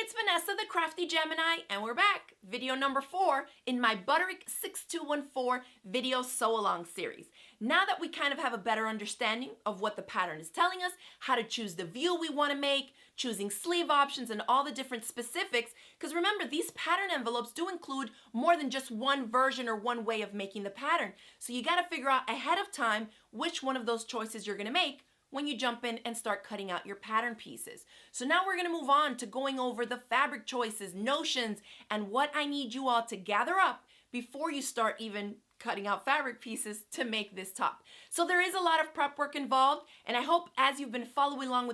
it's Vanessa, the Crafty Gemini, and we're back. Video number 4 in my Butterick 6214 video sew-along series. Now that we kind of have a better understanding of what the pattern is telling us, how to choose the view we want to make, choosing sleeve options, and all the different specifics, because remember, these pattern envelopes do include more than just one version or one way of making the pattern. So you got to figure out ahead of time which one of those choices you're going to make when you jump in and start cutting out your pattern pieces. So now we're going to move on to going over the fabric choices, notions, and what I need you all to gather up before you start even cutting out fabric pieces to make this top. So there is a lot of prep work involved, and I hope as you've been following along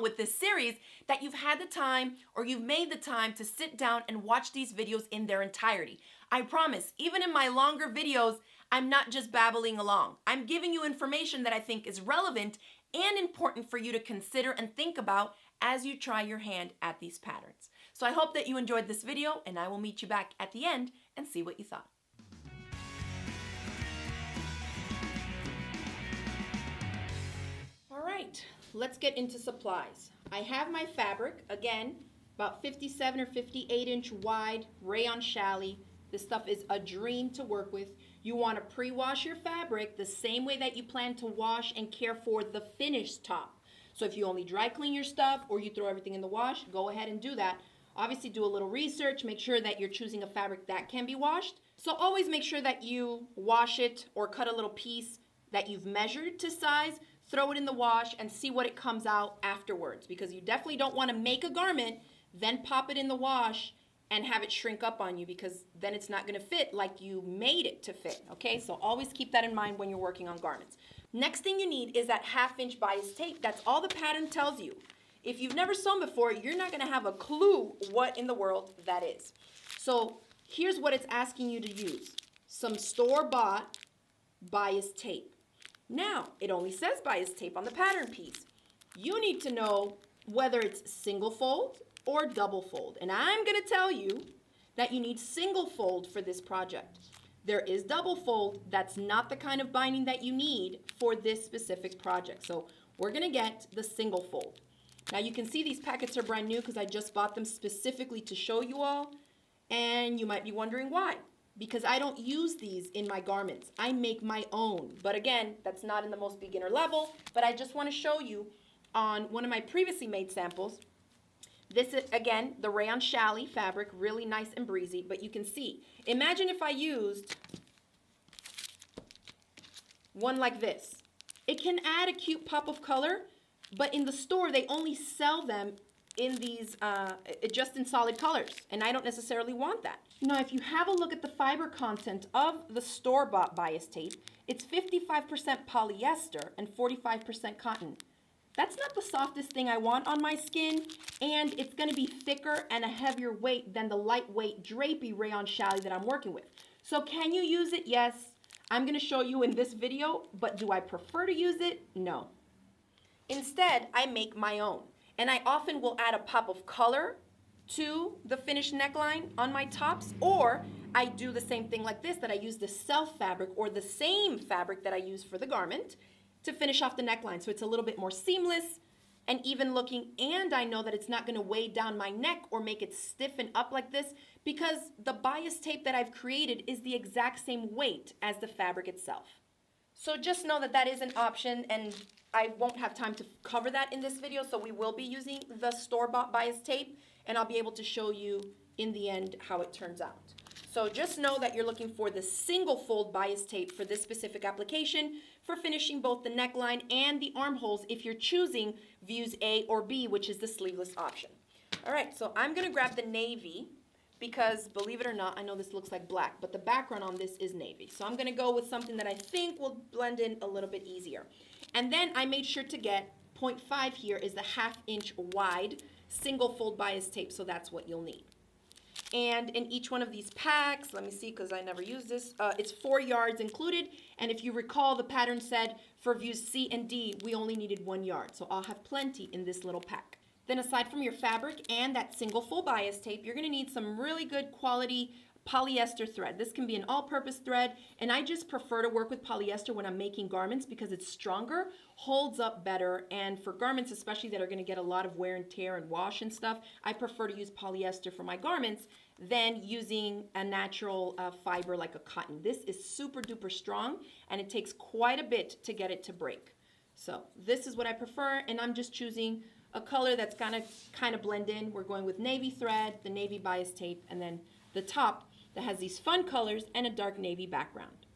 with this series that you've had the time or you've made the time to sit down and watch these videos in their entirety. I promise, even in my longer videos, I'm not just babbling along. I'm giving you information that I think is relevant and important for you to consider and think about as you try your hand at these patterns. So I hope that you enjoyed this video, and I will meet you back at the end and see what you thought. All right, let's get into supplies. I have my fabric, again, about 57 or 58 inch wide rayon challis. This stuff is a dream to work with. You want to pre-wash your fabric the same way that you plan to wash and care for the finished top. So if you only dry clean your stuff or you throw everything in the wash, go ahead and do that. Obviously do a little research, make sure that you're choosing a fabric that can be washed. So always make sure that you wash it or cut a little piece that you've measured to size, throw it in the wash and see what it comes out afterwards, because you definitely don't want to make a garment, then pop it in the wash and have it shrink up on you, because then it's not going to fit like you made it to fit, okay? So always keep that in mind when you're working on garments. Next thing you need is that 1/2 inch bias tape. That's all the pattern tells you. If you've never sewn before, you're not going to have a clue what in the world that is. So here's what it's asking you to use. Some store-bought bias tape. Now, it only says bias tape on the pattern piece. You need to know whether it's single fold or double fold. And I'm going to tell you that you need single fold for this project. There is double fold. That's not the kind of binding that you need for this specific project. So we're going to get the single fold. Now you can see these packets are brand new because I just bought them specifically to show you all. And you might be wondering why. Because I don't use these in my garments. I make my own. But again, that's not in the most beginner level. But I just want to show you on one of my previously made samples. This is, again, the rayon challis fabric, really nice and breezy, but you can see. Imagine if I used one like this. It can add a cute pop of color, but in the store, they only sell them in these, just in solid colors, and I don't necessarily want that. Now, if you have a look at the fiber content of the store-bought bias tape, it's 55% polyester and 45% cotton. That's not the softest thing I want on my skin, and it's going to be thicker and a heavier weight than the lightweight drapey rayon challis that I'm working with. So can you use it? Yes. I'm going to show you in this video, but do I prefer to use it? No. Instead, I make my own, and I often will add a pop of color to the finished neckline on my tops, or I do the same thing like this, that I use the self fabric or the same fabric that I use for the garment to finish off the neckline, so it's a little bit more seamless and even looking, and I know that it's not going to weigh down my neck or make it stiffen up like this, because the bias tape that I've created is the exact same weight as the fabric itself. So just know that that is an option, and I won't have time to cover that in this video, so we will be using the store-bought bias tape, and I'll be able to show you in the end how it turns out. So just know that you're looking for the single fold bias tape for this specific application for finishing both the neckline and the armholes if you're choosing views A or B, which is the sleeveless option. All right, so I'm going to grab the navy because, believe it or not, I know this looks like black, but the background on this is navy. So I'm going to go with something that I think will blend in a little bit easier. And then I made sure to get 0.5 here is the 1/2 inch wide single fold bias tape, so that's what you'll need. And in each one of these packs, let me see because I never use this, it's 4 yards included. And if you recall, the pattern said for views C and D, we only needed 1 yard. So I'll have plenty in this little pack. Then aside from your fabric and that single fold bias tape, you're going to need some really good quality polyester thread. This can be an all-purpose thread, and I just prefer to work with polyester when I'm making garments because it's stronger, holds up better, and for garments especially that are going to get a lot of wear and tear and wash and stuff, I prefer to use polyester for my garments than using a natural fiber like a cotton. This is super duper strong, and it takes quite a bit to get it to break. So this is what I prefer, and I'm just choosing a color that's gonna kind of blend in. We're going with navy thread, the navy bias tape, and then the top that has these fun colors and a dark navy background.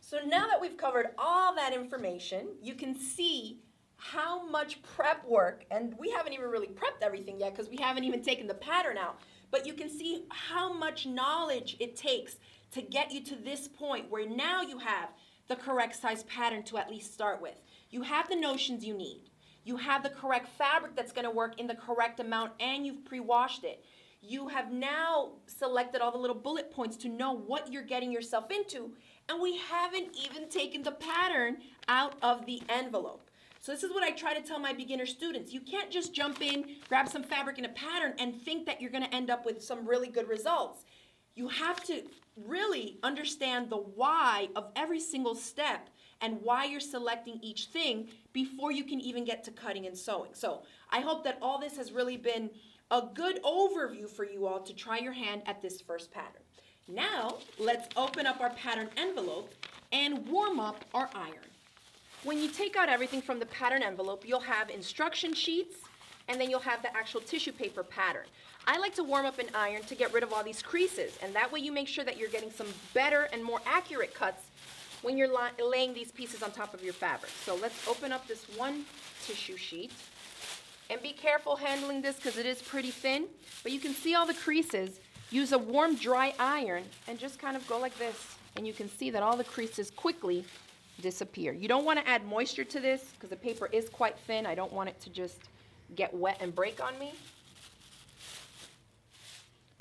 So now that we've covered all that information, you can see how much prep work, and we haven't even really prepped everything yet because we haven't even taken the pattern out, but you can see how much knowledge it takes to get you to this point where now you have the correct size pattern to at least start with. You have the notions you need. You have the correct fabric that's going to work in the correct amount, and you've pre-washed it. You have now selected all the little bullet points to know what you're getting yourself into, and we haven't even taken the pattern out of the envelope. So this is what I try to tell my beginner students. You can't just jump in, grab some fabric and a pattern, and think that you're going to end up with some really good results. You have to really understand the why of every single step and why you're selecting each thing before you can even get to cutting and sewing. So I hope that all this has really been a good overview for you all to try your hand at this first pattern. Now, let's open up our pattern envelope and warm up our iron. When you take out everything from the pattern envelope, you'll have instruction sheets, and then you'll have the actual tissue paper pattern. I like to warm up an iron to get rid of all these creases, and that way you make sure that you're getting some better and more accurate cuts when you're laying these pieces on top of your fabric. So let's open up this one tissue sheet, and be careful handling this because it is pretty thin, but you can see all the creases. Use a warm, dry iron and just kind of go like this, and you can see that all the creases quickly disappear. You don't want to add moisture to this because the paper is quite thin. I don't want it to just get wet and break on me.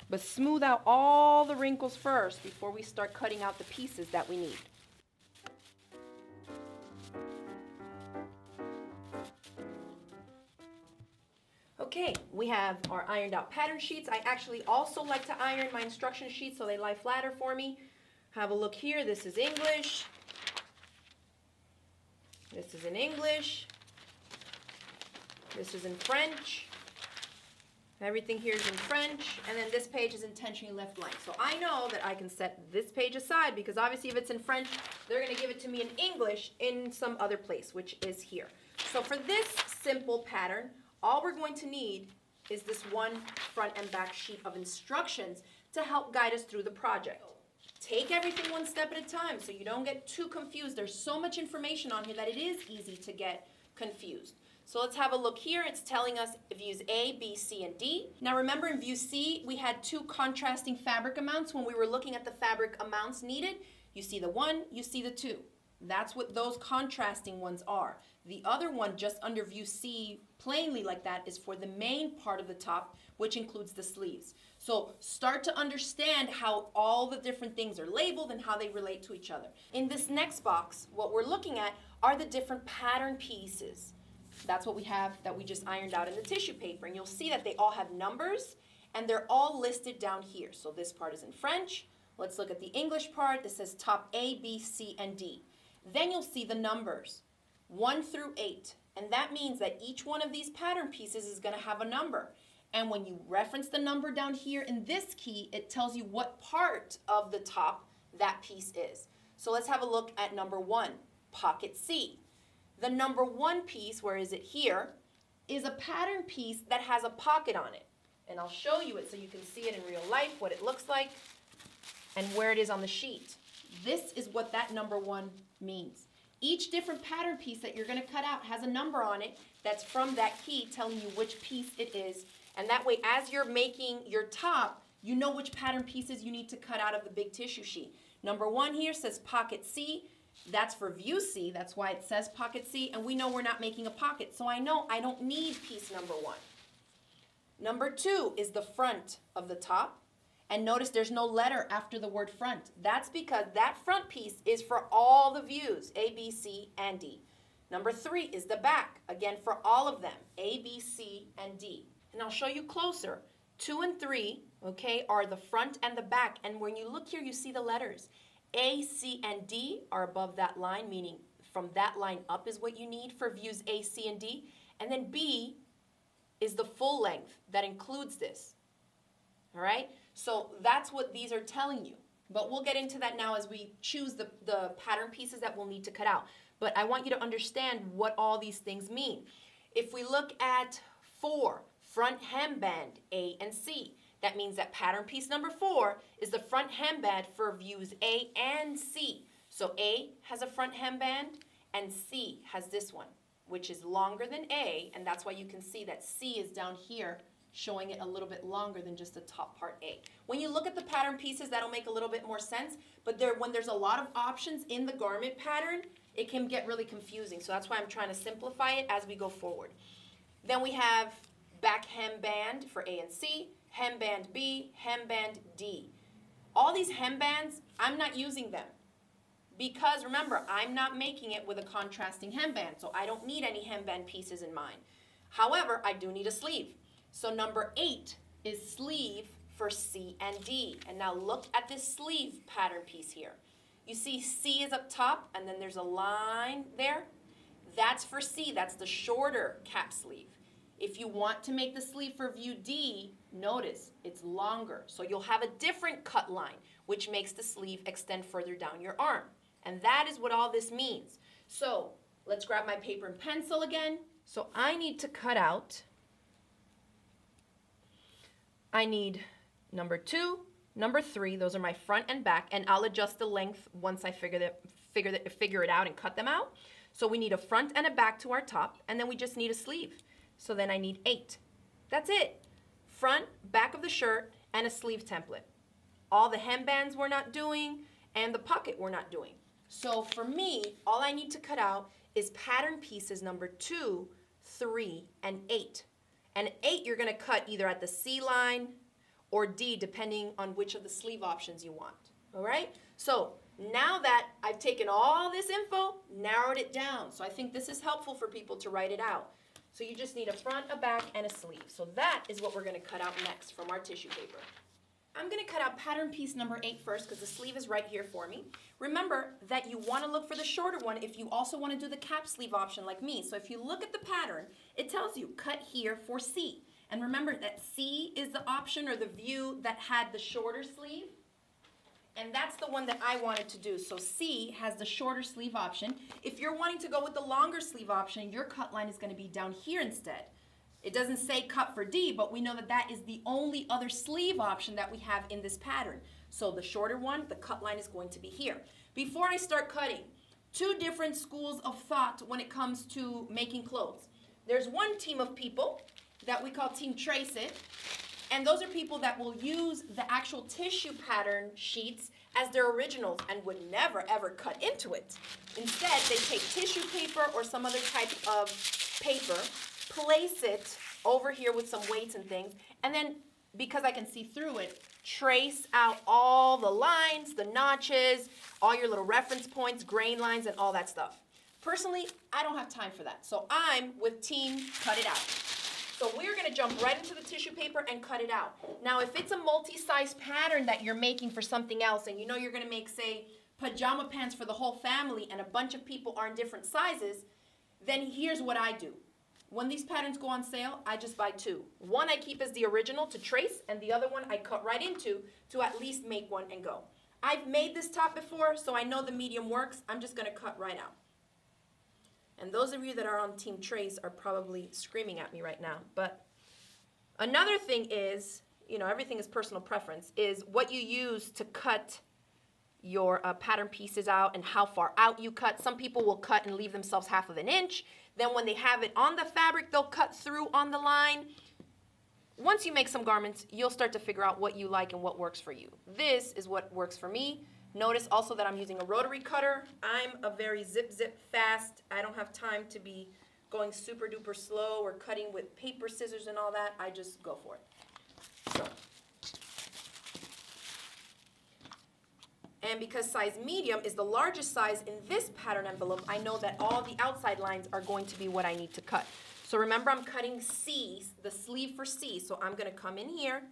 But smooth out all the wrinkles first before we start cutting out the pieces that we need. Okay, we have our ironed out pattern sheets. I actually also like to iron my instruction sheets so they lie flatter for me. Have a look here. This is English. This is in English. This is in French. Everything here is in French, and then this page is intentionally left blank. So I know that I can set this page aside because obviously if it's in French, they're going to give it to me in English in some other place, which is here. So for this simple pattern, all we're going to need is this one front and back sheet of instructions to help guide us through the project. Take everything one step at a time so you don't get too confused. There's so much information on here that it is easy to get confused. So let's have a look here. It's telling us views A, B, C, and D. Now remember in view C, we had two contrasting fabric amounts when we were looking at the fabric amounts needed. You see the 1, you see the 2. That's what those contrasting ones are. The other one just under view C, plainly like that, is for the main part of the top, which includes the sleeves. So start to understand how all the different things are labeled and how they relate to each other. In this next box, what we're looking at are the different pattern pieces. That's what we have that we just ironed out in the tissue paper. And you'll see that they all have numbers and they're all listed down here. So this part is in French. Let's look at the English part. This says top A, B, C, and D. Then you'll see the numbers 1 through 8. And that means that each one of these pattern pieces is going to have a number. And when you reference the number down here in this key, it tells you what part of the top that piece is. So let's have a look at number 1, pocket C. The number 1 piece, where is it here, is a pattern piece that has a pocket on it. And I'll show you it so you can see it in real life, what it looks like, and where it is on the sheet. This is what that number 1 means. Each different pattern piece that you're going to cut out has a number on it that's from that key telling you which piece it is. And that way, as you're making your top, you know which pattern pieces you need to cut out of the big tissue sheet. Number 1 here says pocket C. That's for view C. That's why it says pocket C. And we know we're not making a pocket. So I know I don't need piece number 1. Number 2 is the front of the top. And notice there's no letter after the word front. That's because that front piece is for all the views, A, B, C, and D. Number 3 is the back, again for all of them, A, B, C, and D. And I'll show you closer. 2 and 3, okay, are the front and the back. And when you look here, you see the letters. A, C, and D are above that line, meaning from that line up is what you need for views A, C, and D. And then B is the full length that includes this. All right? So that's what these are telling you. But we'll get into that now as we choose the pattern pieces that we'll need to cut out. But I want you to understand what all these things mean. If we look at 4, front hemband, A and C, that means that pattern piece number 4 is the front hemband for views A and C. So A has a front hemband and C has this one, which is longer than A, and that's why you can see that C is down here, showing it a little bit longer than just the top part A. When you look at the pattern pieces, that'll make a little bit more sense, but when there's a lot of options in the garment pattern, it can get really confusing. So that's why I'm trying to simplify it as we go forward. Then we have back hemband for A and C, hemband B, hemband D. All these hembands, I'm not using them because remember, I'm not making it with a contrasting hemband, so I don't need any hemband pieces in mine. However, I do need a sleeve. So number 8 is sleeve for C and D. And now look at this sleeve pattern piece here. You see C is up top and then there's a line there. That's for C, that's the shorter cap sleeve. If you want to make the sleeve for view D, notice it's longer. So you'll have a different cut line, which makes the sleeve extend further down your arm. And that is what all this means. So let's grab my paper and pencil again. So I need to cut out, I need number 2, number 3, those are my front and back, and I'll adjust the length once I figure it out and cut them out. So we need a front and a back to our top, and then we just need a sleeve. So then I need 8. That's it. Front, back of the shirt, and a sleeve template. All the hembands we're not doing, and the pocket we're not doing. So for me, all I need to cut out is pattern pieces number 2, 3, and 8. And 8 you're going to cut either at the C line or D, depending on which of the sleeve options you want. All right? So now that I've taken all this info, narrowed it down. So I think this is helpful for people to write it out. So you just need a front, a back, and a sleeve. So that is what we're going to cut out next from our tissue paper. I'm going to cut out pattern piece number 8 first because the sleeve is right here for me. Remember that you want to look for the shorter one if you also want to do the cap sleeve option like me. So if you look at the pattern, it tells you cut here for C. And remember that C is the option or the view that had the shorter sleeve. And that's the one that I wanted to do. So C has the shorter sleeve option. If you're wanting to go with the longer sleeve option, your cut line is going to be down here instead. It doesn't say cut for D, but we know that that is the only other sleeve option that we have in this pattern. So the shorter one, the cut line is going to be here. Before I start cutting, 2 different schools of thought when it comes to making clothes. There's one team of people that we call Team Trace It, and those are people that will use the actual tissue pattern sheets as their originals and would never ever cut into it. Instead, they take tissue paper or some other type of paper, place it over here with some weights and things, and then because I can see through it, trace out all the lines, the notches, all your little reference points, grain lines, and all that stuff. Personally, I don't have time for that, so I'm with Team Cut It Out. So we're going to jump right into the tissue paper and cut it out. Now, if it's a multi-size pattern that you're making for something else, and you know you're going to make, say, pajama pants for the whole family, and a bunch of people are in different sizes, then here's what I do. When these patterns go on sale, I just buy 2. One I keep as the original to trace, and the other one I cut right into to at least make one and go. I've made this top before, so I know the medium works. I'm just going to cut right out. And those of you that are on Team Trace are probably screaming at me right now. But another thing is, you know, everything is personal preference, is what you use to cut your pattern pieces out and how far out you cut. Some people will cut and leave themselves half of an inch. Then when they have it on the fabric, they'll cut through on the line. Once you make some garments, you'll start to figure out what you like and what works for you. This is what works for me. Notice also that I'm using a rotary cutter. I'm a very zip fast. I don't have time to be going super duper slow or cutting with paper scissors and all that. I just go for it. So. And because size medium is the largest size in this pattern envelope, I know that all the outside lines are going to be what I need to cut. So remember, I'm cutting C, the sleeve for C. So I'm going to come in here,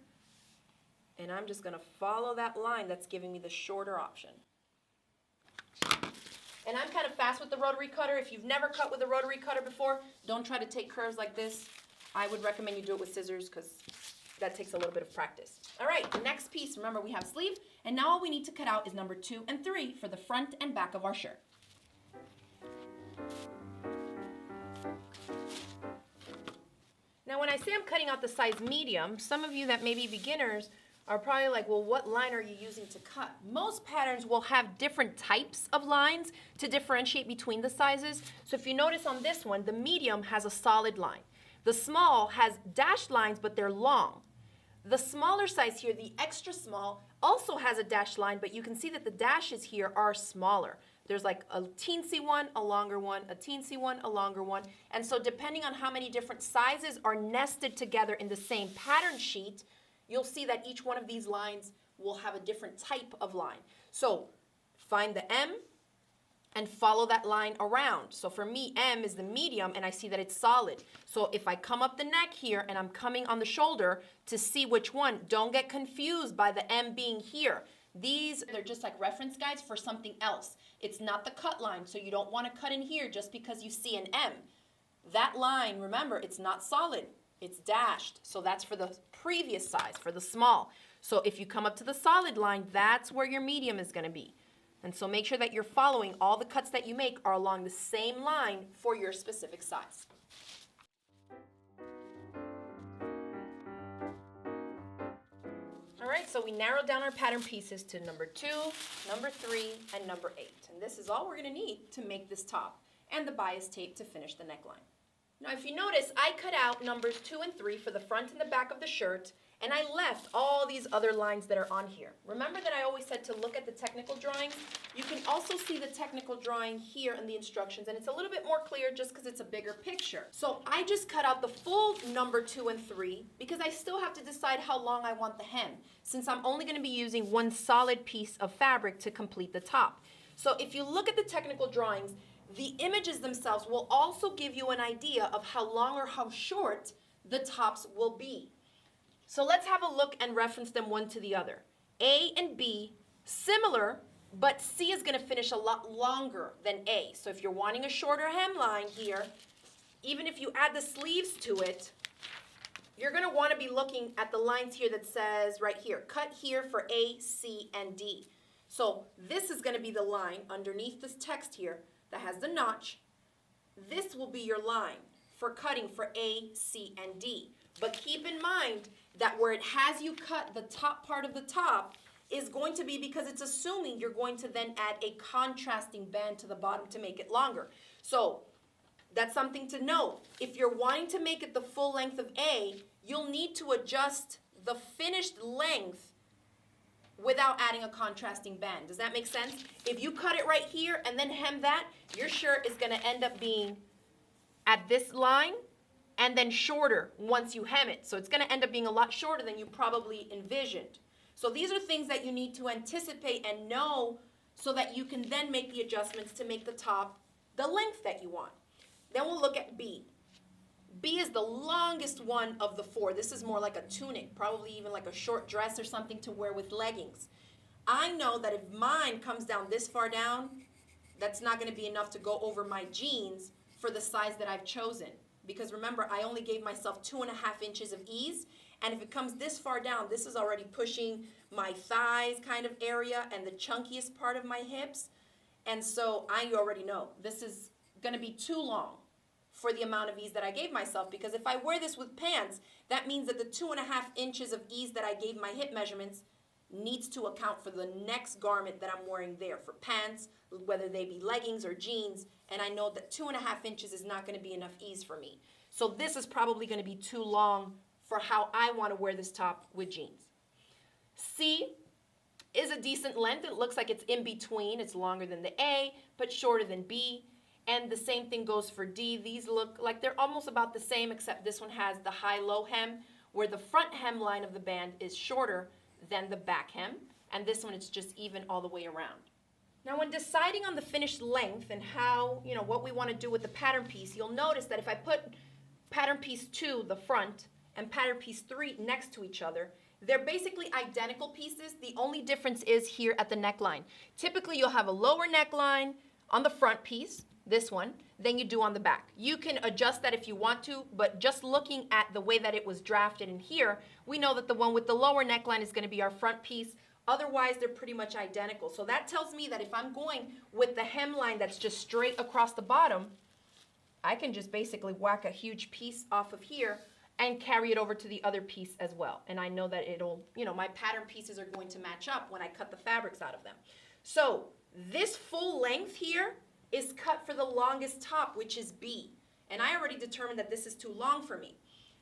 and I'm just going to follow that line that's giving me the shorter option. And I'm kind of fast with the rotary cutter. If you've never cut with a rotary cutter before, don't try to take curves like this. I would recommend you do it with scissors because that takes a little bit of practice. All right, the next piece, remember we have sleeve, and now all we need to cut out is number 2 and 3 for the front and back of our shirt. Now when I say I'm cutting out the size medium, some of you that may be beginners are probably like, well, what line are you using to cut? Most patterns will have different types of lines to differentiate between the sizes. So if you notice on this one, the medium has a solid line. The small has dashed lines, but they're long. The smaller size here, the extra small, also has a dashed line, but you can see that the dashes here are smaller. There's like a teensy one, a longer one, a teensy one, a longer one. And so depending on how many different sizes are nested together in the same pattern sheet, you'll see that each one of these lines will have a different type of line. So find the M and follow that line around. So for me, M is the medium, and I see that it's solid. So if I come up the neck here and I'm coming on the shoulder to see which one, don't get confused by the M being here. They're just like reference guides for something else. It's not the cut line, so you don't want to cut in here just because you see an M. That line, remember, it's not solid. It's dashed, so that's for the previous size, for the small. So if you come up to the solid line, that's where your medium is going to be. And so make sure that you're following all the cuts that you make are along the same line for your specific size. All right, so we narrowed down our pattern pieces to number 2, number 3, and number 8. And this is all we're going to need to make this top, and the bias tape to finish the neckline. Now, if you notice, I cut out numbers 2 and 3 for the front and the back of the shirt, and I left all these other lines that are on here. Remember that I always said to look at the technical drawings? You can also see the technical drawing here in the instructions, and it's a little bit more clear just because it's a bigger picture. So I just cut out the full number 2 and 3 because I still have to decide how long I want the hem, since I'm only going to be using one solid piece of fabric to complete the top. So if you look at the technical drawings, the images themselves will also give you an idea of how long or how short the tops will be. So let's have a look and reference them one to the other. A and B, similar, but C is going to finish a lot longer than A. So if you're wanting a shorter hemline here, even if you add the sleeves to it, you're going to want to be looking at the lines here that says right here, cut here for A, C, and D. So this is going to be the line underneath this text here that has the notch. This will be your line for cutting for A, C, and D. But keep in mind that where it has you cut the top part of the top is going to be because it's assuming you're going to then add a contrasting band to the bottom to make it longer. So that's something to note. If you're wanting to make it the full length of A, you'll need to adjust the finished length without adding a contrasting band. Does that make sense? If you cut it right here and then hem that, your shirt is going to end up being at this line and then shorter once you hem it. So it's going to end up being a lot shorter than you probably envisioned. So these are things that you need to anticipate and know so that you can then make the adjustments to make the top the length that you want. Then we'll look at B. B is the longest one of the 4. This is more like a tunic, probably even like a short dress or something to wear with leggings. I know that if mine comes down this far down, that's not going to be enough to go over my jeans for the size that I've chosen. Because remember, I only gave myself 2.5 inches of ease. And if it comes this far down, this is already pushing my thighs kind of area and the chunkiest part of my hips. And so I already know this is going to be too long for the amount of ease that I gave myself, because if I wear this with pants, that means that the 2.5 inches of ease that I gave my hip measurements needs to account for the next garment that I'm wearing there for pants, whether they be leggings or jeans, and I know that 2.5 inches is not going to be enough ease for me. So this is probably going to be too long for how I want to wear this top with jeans. C is a decent length. It looks like it's in between. It's longer than the A, but shorter than B. And the same thing goes for D. These look like they're almost about the same, except this one has the high-low hem, where the front hemline of the band is shorter than the back hem. And this one, it's just even all the way around. Now, when deciding on the finished length and how, what we want to do with the pattern piece, you'll notice that if I put pattern piece 2, the front, and pattern piece 3 next to each other, they're basically identical pieces. The only difference is here at the neckline. Typically, you'll have a lower neckline on the front piece, this one, than you do on the back. You can adjust that if you want to, but just looking at the way that it was drafted in here, we know that the one with the lower neckline is going to be our front piece. Otherwise, they're pretty much identical. So that tells me that if I'm going with the hemline that's just straight across the bottom, I can just basically whack a huge piece off of here and carry it over to the other piece as well. And I know that it'll, my pattern pieces are going to match up when I cut the fabrics out of them. So this full length here is cut for the longest top, which is B. And I already determined that this is too long for me.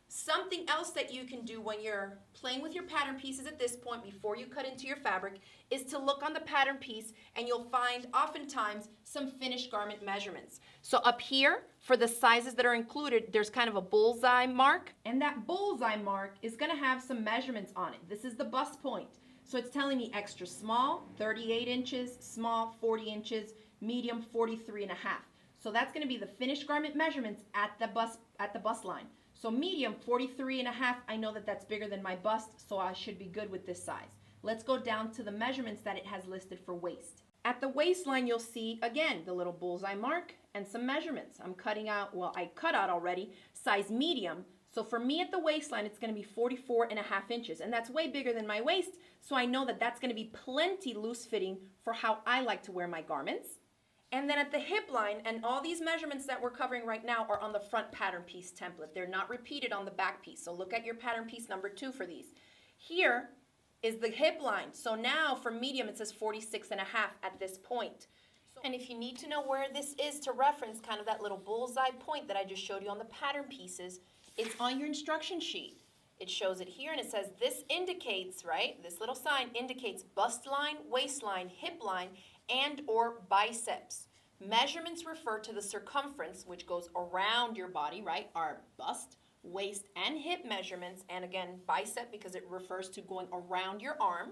Something else that you can do when you're playing with your pattern pieces at this point before you cut into your fabric is to look on the pattern piece, and you'll find oftentimes some finished garment measurements. So up here, for the sizes that are included, there's kind of a bullseye mark, and that bullseye mark is going to have some measurements on it. This is the bust point. So it's telling me extra small, 38 inches, small, 40 inches, medium, 43 and a half. So that's going to be the finished garment measurements at the bust line. So medium, 43 and a half, I know that that's bigger than my bust, so I should be good with this size. Let's go down to the measurements that it has listed for waist. At the waistline, you'll see, again, the little bullseye mark and some measurements. I'm cutting out, well, I cut out already, size medium. So for me at the waistline, it's going to be 44 and a half inches, and that's way bigger than my waist, so I know that that's going to be plenty loose fitting for how I like to wear my garments. And then at the hip line, and all these measurements that we're covering right now are on the front pattern piece template. They're not repeated on the back piece. So look at your pattern piece number 2 for these. Here is the hip line. So now for medium, it says 46 and a half at this point. And if you need to know where this is to reference kind of that little bullseye point that I just showed you on the pattern pieces, it's on your instruction sheet. It shows it here, and it says this indicates, right, this little sign indicates bust line, waistline, hip line, and or biceps. Measurements refer to the circumference, which goes around your body, right? Our bust, waist, and hip measurements, and again, bicep because it refers to going around your arm.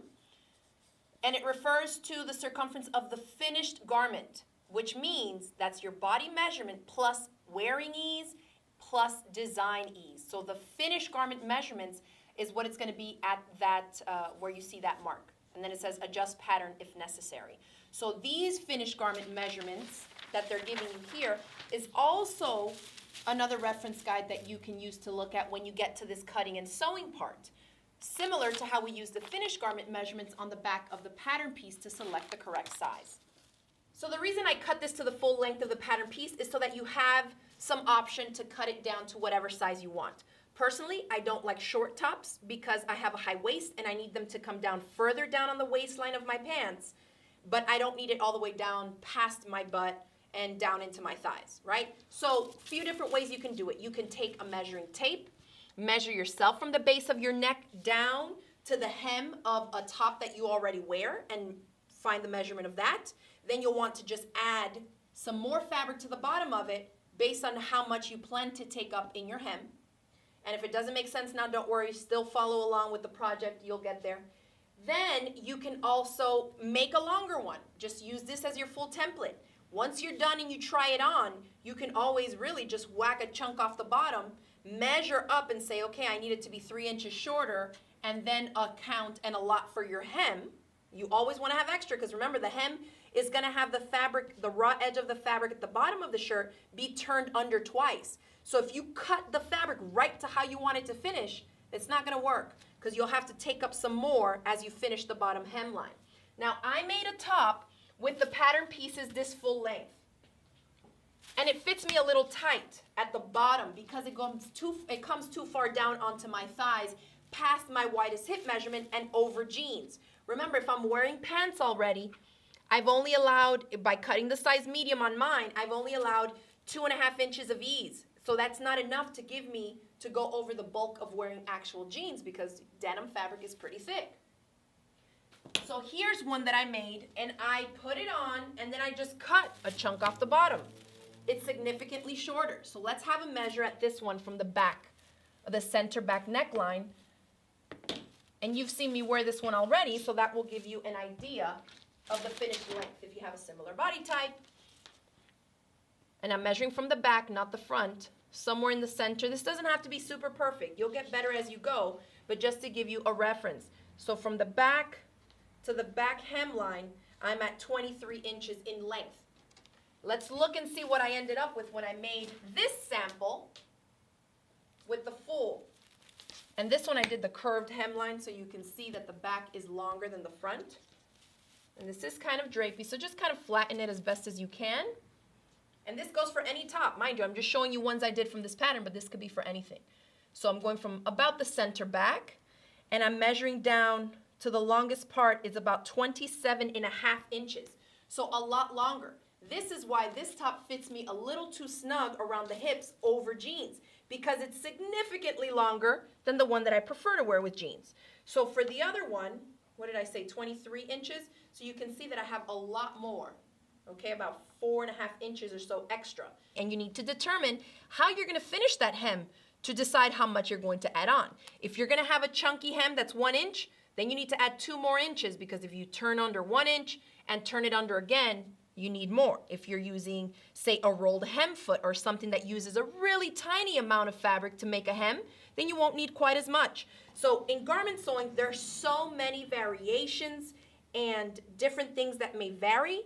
And it refers to the circumference of the finished garment, which means that's your body measurement plus wearing ease plus design ease. So the finished garment measurements is what it's going to be at that, where you see that mark. And then it says adjust pattern if necessary. So these finished garment measurements that they're giving you here is also another reference guide that you can use to look at when you get to this cutting and sewing part. Similar to how we use the finished garment measurements on the back of the pattern piece to select the correct size. So the reason I cut this to the full length of the pattern piece is so that you have some option to cut it down to whatever size you want. Personally, I don't like short tops because I have a high waist and I need them to come down further down on the waistline of my pants, but I don't need it all the way down past my butt and down into my thighs, right? So a few different ways you can do it. You can take a measuring tape, measure yourself from the base of your neck down to the hem of a top that you already wear and find the measurement of that. Then you'll want to just add some more fabric to the bottom of it based on how much you plan to take up in your hem. And if it doesn't make sense now, don't worry, still follow along with the project, you'll get there. Then you can also make a longer one. Just use this as your full template. Once you're done and you try it on, you can always really just whack a chunk off the bottom, measure up and say, okay, I need it to be 3 inches shorter, and then account and allot for your hem. You always want to have extra because remember the hem is going to have the fabric, the raw edge of the fabric at the bottom of the shirt be turned under twice. So if you cut the fabric right to how you want it to finish, it's not going to work because you'll have to take up some more as you finish the bottom hemline. Now I made a top with the pattern pieces this full length. And it fits me a little tight at the bottom because it comes too far down onto my thighs past my widest hip measurement and over jeans. Remember, if I'm wearing pants already, I've only allowed, by cutting the size medium on mine, I've only allowed 2.5 inches of ease. So that's not enough to give me to go over the bulk of wearing actual jeans because denim fabric is pretty thick. So here's one that I made, and I put it on, and then I just cut a chunk off the bottom. It's significantly shorter. So let's have a measure at this one from the back, the center back neckline. And you've seen me wear this one already, so that will give you an idea of the finished length if you have a similar body type. And I'm measuring from the back, not the front. somewhere in the center. This doesn't have to be super perfect. You'll get better as you go, but just to give you a reference. So from the back to the back hemline, I'm at 23 inches in length. Let's look and see what I ended up with when I made this sample with the full. And this one I did the curved hemline so you can see that the back is longer than the front. And this is kind of drapey, so just kind of flatten it as best as you can. And this goes for any top. Mind you, I'm just showing you ones I did from this pattern, but this could be for anything. So I'm going from about the center back, and I'm measuring down to the longest part is about 27.5 inches. So a lot longer. This is why this top fits me a little too snug around the hips over jeans, because it's significantly longer than the one that I prefer to wear with jeans. So for the other one, what did I say, 23 inches? So you can see that I have a lot more, okay, about 4.5 inches or so extra. And you need to determine how you're gonna finish that hem to decide how much you're going to add on. If you're gonna have a chunky hem that's 1 inch, then you need to add 2 more inches, because if you turn under 1 inch and turn it under again, you need more. If you're using, say, a rolled hem foot or something that uses a really tiny amount of fabric to make a hem, then you won't need quite as much. So in garment sewing, there's so many variations and different things that may vary,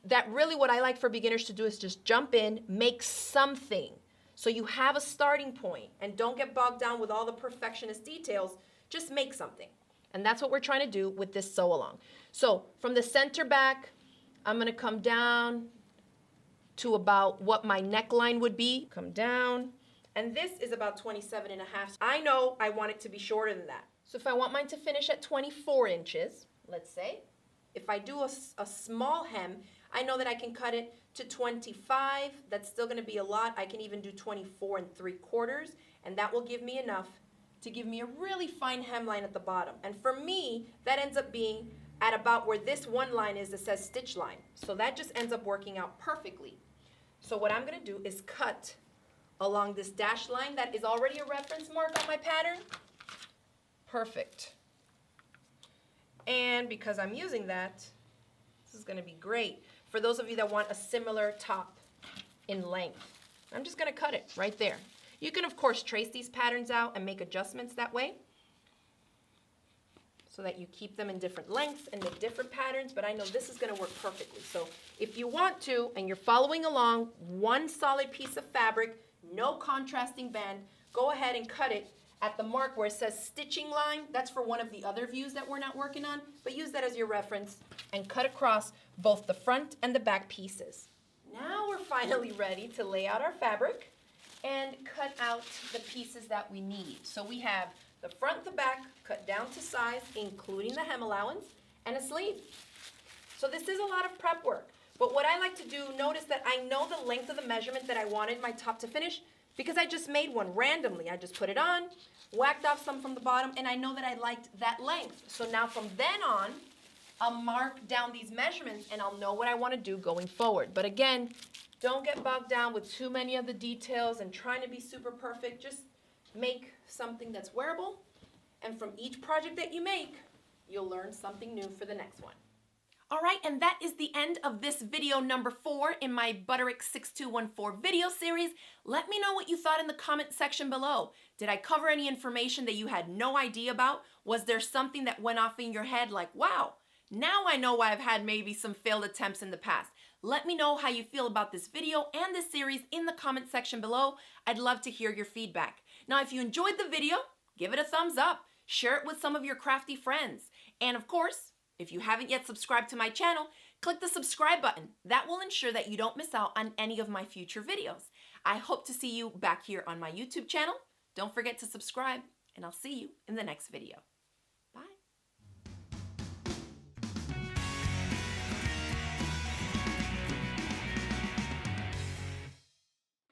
that really what I like for beginners to do is just jump in, make something. So you have a starting point and don't get bogged down with all the perfectionist details, just make something. And that's what we're trying to do with this sew along. So from the center back, I'm gonna come down to about what my neckline would be. Come down, and this is about 27.5. I know I want it to be shorter than that. So if I want mine to finish at 24 inches, let's say, if I do a small hem, I know that I can cut it to 25. That's still gonna be a lot. I can even do 24 3/4, and that will give me enough to give me a really fine hemline at the bottom. And for me, that ends up being at about where this one line is that says stitch line. So that just ends up working out perfectly. So what I'm gonna do is cut along this dashed line that is already a reference mark on my pattern. Perfect. And because I'm using that, this is gonna be great for those of you that want a similar top in length. I'm just gonna cut it right there. You can, of course, trace these patterns out and make adjustments that way, so that you keep them in different lengths and make different patterns, but I know this is gonna work perfectly. So if you want to, and you're following along, one solid piece of fabric, no contrasting band, go ahead and cut it at the mark where it says stitching line. That's for one of the other views that we're not working on, but use that as your reference, and cut across both the front and the back pieces. Now we're finally ready to lay out our fabric and cut out the pieces that we need. So we have the front, the back, cut down to size, including the hem allowance, and a sleeve. So this is a lot of prep work. But what I like to do, notice that I know the length of the measurement that I wanted my top to finish, because I just made one randomly. I just put it on, whacked off some from the bottom, and I know that I liked that length. So now from then on, I'll mark down these measurements and I'll know what I want to do going forward. But again, don't get bogged down with too many of the details and trying to be super perfect. Just make something that's wearable, and from each project that you make, you'll learn something new for the next one. All right, and that is the end of this video number 4 in my Butterick 6214 video series. Let me know what you thought in the comment section below. Did I cover any information that you had no idea about? Was there something that went off in your head like, wow, now I know why I've had maybe some failed attempts in the past? Let me know how you feel about this video and this series in the comment section below. I'd love to hear your feedback. Now, if you enjoyed the video, give it a thumbs up, share it with some of your crafty friends. And of course, if you haven't yet subscribed to my channel, click the subscribe button. That will ensure that you don't miss out on any of my future videos. I hope to see you back here on my YouTube channel. Don't forget to subscribe, and I'll see you in the next video.